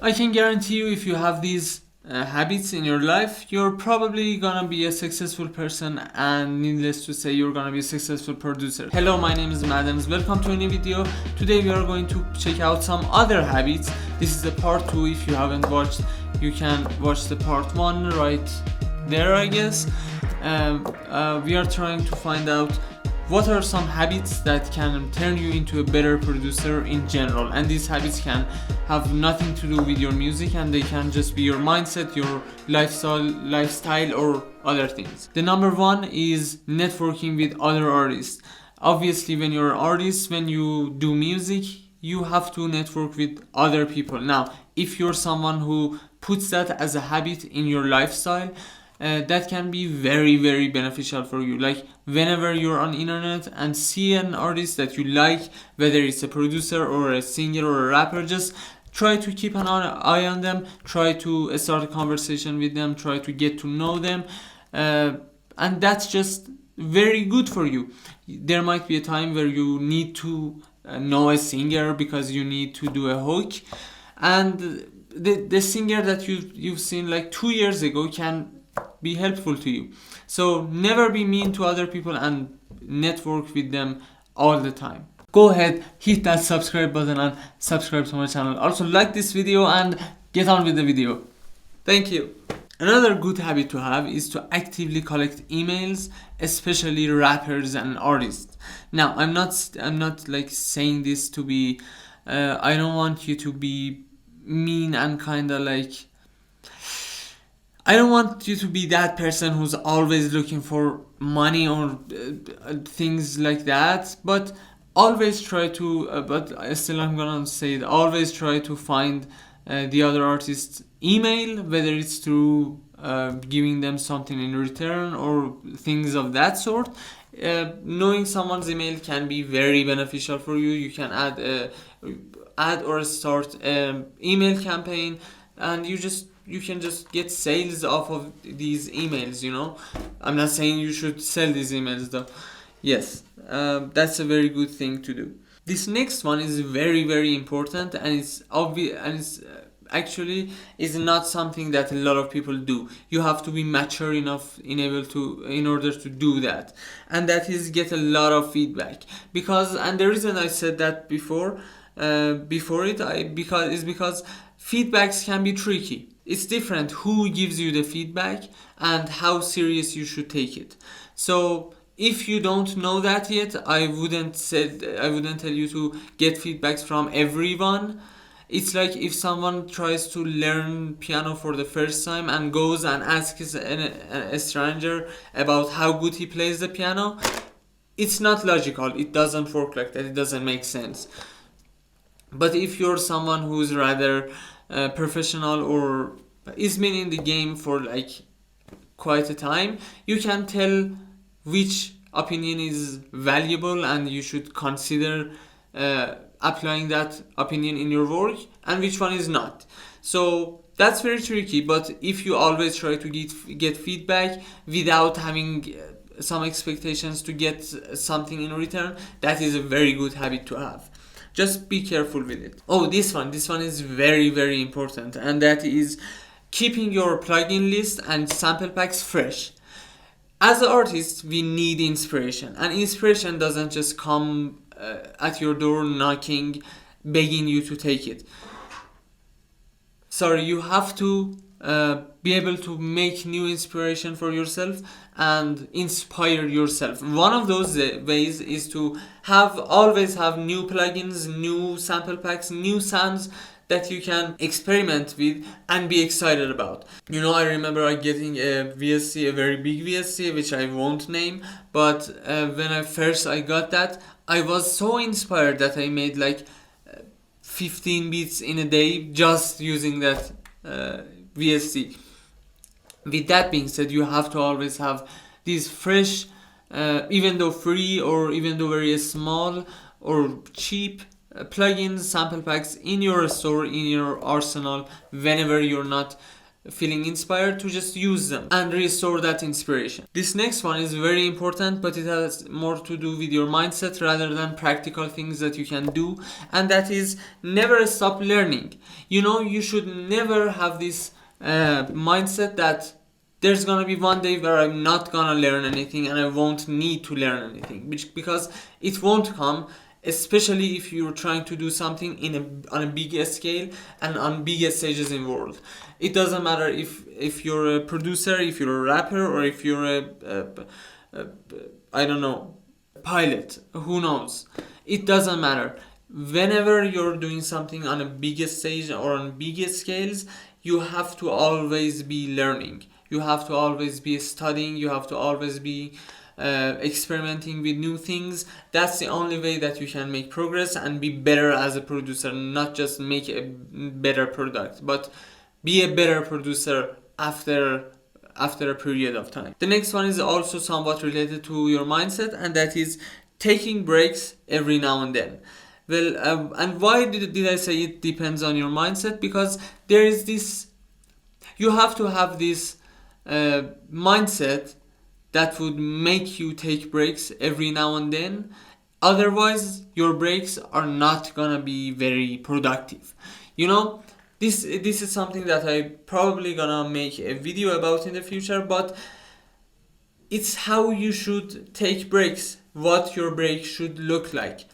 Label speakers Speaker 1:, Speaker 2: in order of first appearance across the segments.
Speaker 1: I can guarantee you, if you have these habits in your life, you're probably gonna be a successful person, and needless to say, you're gonna be a successful producer. Hello, my name is Madams. Welcome to a new video. Today we are going to check out some other habits. This is the part 2. If you haven't watched, you can watch the part 1 right there, I guess. We are trying to find out what are some habits that can turn you into a better producer in general, and these habits can have nothing to do with your music, and they can just be your mindset, your lifestyle or other things. The number 1 is networking with other artists. Obviously, when you're an artist, when you do music, you have to network with other people. Now, if you're someone who puts that as a habit in your lifestyle, that can be very, very beneficial for you. Like, whenever you're on internet and see an artist that you like, whether it's a producer or a singer or a rapper, just try to keep an eye on them, try to start a conversation with them, try to get to know them, and that's just very good for you. There might be a time where you need to know a singer because you need to do a hook, and the singer that you've seen like 2 years ago can be helpful to you. So never be mean to other people and network with them all the time. Go ahead, hit that subscribe button and subscribe to my channel. Also like this video and get on with the video. Thank you. Another good habit to have is to actively collect emails, especially rappers and artists. Now, I'm not like saying this to be I don't want you to be mean and kind of like, I don't want you to be that person who's always looking for money or things like that, but always try to, but still I'm gonna say it, always try to find the other artist's email, whether it's through giving them something in return or things of that sort. Knowing someone's email can be very beneficial for you. You can add or start an email campaign, and you can just get sales off of these emails, you know. I'm not saying you should sell these emails though. Yes, that's a very good thing to do. This next one is very, very important, and it's obvious, and it's actually is not something that a lot of people do. You have to be mature enough in order to do that, and that is get a lot of feedback. And the reason I said that before because feedbacks can be tricky. It's different who gives you the feedback and how serious you should take it. So if you don't know that yet, I wouldn't tell you to get feedbacks from everyone. It's like if someone tries to learn piano for the first time and goes and asks a stranger about how good he plays the piano. It's not logical. It doesn't work like that. It doesn't make sense. But if you're someone who's rather professional or is been in the game for like quite a time, you can tell which opinion is valuable and you should consider applying that opinion in your work, and which one is not. So that's very tricky, but if you always try to get feedback without having some expectations to get something in return, that is a very good habit to have. Just be careful with it. Oh, this one is very, very important, and that is keeping your plugin list and sample packs fresh. As artists, we need inspiration, and inspiration doesn't just come at your door knocking, begging you to take it. Sorry, you have to be able to make new inspiration for yourself and inspire yourself. One of those ways is to always have new plugins, new sample packs, new sounds that you can experiment with and be excited about. You know, I remember getting a VSC, a very big VSC, which I won't name, but when I got that, I was so inspired that I made like 15 beats in a day just using that VSC. With that being said, you have to always have these fresh, even though free or even though very small or cheap plugins, sample packs in your store, in your arsenal, whenever you're not feeling inspired, to just use them and restore that inspiration. This next one is very important, but it has more to do with your mindset rather than practical things that you can do, and that is never stop learning. You should never have this mindset that there's gonna be one day where I'm not gonna learn anything and I won't need to learn anything, because it won't come, especially if you're trying to do something on a big scale and on big stages in the world. It doesn't matter if you're a producer, if you're a rapper, or if you're a I don't know, pilot, who knows. It doesn't matter. Whenever you're doing something on a big stage or on big scales, you have to always be learning. You have to always be studying. You have to always be experimenting with new things. That's the only way that you can make progress and be better as a producer. Not just make a better product, but be a better producer after a period of time. The next one is also somewhat related to your mindset, and that is taking breaks every now and then. Well, and why did I say it depends on your mindset? Because there is this, you have to have this mindset that would make you take breaks every now and then. Otherwise, your breaks are not gonna be very productive. This is something that I probably gonna make a video about in the future, but it's how you should take breaks, what your break should look like.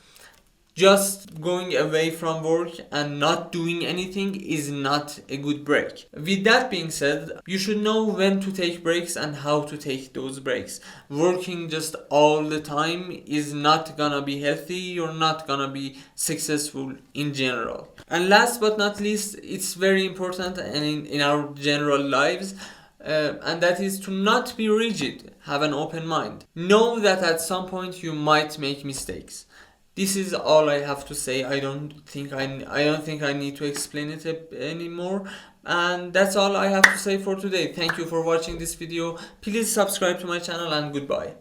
Speaker 1: Just going away from work and not doing anything is not a good break. With that being said, you should know when to take breaks and how to take those breaks. Working just all the time is not gonna be healthy. You're not gonna be successful in general. And last but not least, it's very important in our general lives, and that is to not be rigid. Have an open mind. Know that at some point you might make mistakes. This is all I have to say. I don't think I need to explain it anymore. And that's all I have to say for today. Thank you for watching this video. Please subscribe to my channel, and goodbye.